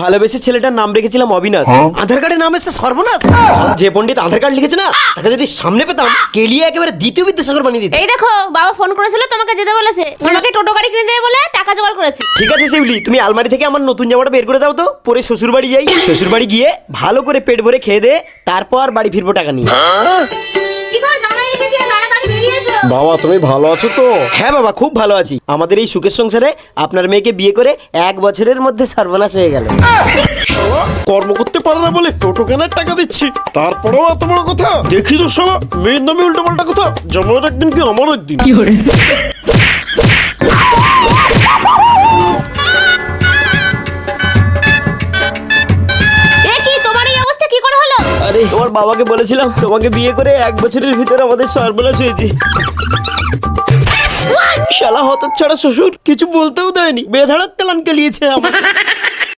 ভালোবেসে ছেলেটার নাম রেখেছিলাম অবিনাশ, আধার কার্ডে নাম এসে সর্বনাশ। শালা যে পণ্ডিত আধার কার্ড লিখেছে না, তাকে যদি সামনে পেতাম কেলিয়ে একেবারে দ্বিতীয় বিদ্যাসাগর বানিয়ে দিত। এই দেখো বাবা ফোন করেছিল, তোমাকে যেতে বলেছে, তোমাকে টোটো গাড়ি কিনে দেবে বলে টাকা জোগাড় করেছি। ঠিক আছে শিউলি, তুমি আলমারি থেকে আমার নতুন জামাটা বের করে দাও তো, পরে শ্বশুর বাড়ি যাই। শ্বশুর বাড়ি গিয়ে ভালো করে পেট ভরে খেয়ে দে, তারপর বাড়ি ফিরবো টাকা নিয়ে। কি গো জামাই এসেছে, তাড়াতাড়ি বেরিয়ে এসো। বাবা তুমি ভালো আছো তো? হ্যাঁ বাবা, খুব ভালো আছি। আমাদের এই সুখের সংসারে আপনার মেয়েকে বিয়ে করে 1 বছরের মধ্যে সর্বনাশ হয়ে গেল। শালা কর্ম করতে পারে না বলে টোটো কেনার টাকা দিচ্ছি, তারপরেও এত বড় কথা। দেখি তো শালা, মেয়ের নামে উল্টো পাল্টা কথা। জামাইয়ের একদিন কি আমার একদিন। এ কি তোমার এই অবস্থা কি করে হলো? আরে তোমার বাবাকে বলেছিলাম তোমাকে বিয়ে করে 1 বছরের ভিতরে আমাদের সর্বনাশ হয়েছে। শালা হতচ্ছাড়া শ্বশুর কিছু বলতেও দেয়নি, বেধড়ক চালান কেলিয়েছে আমার।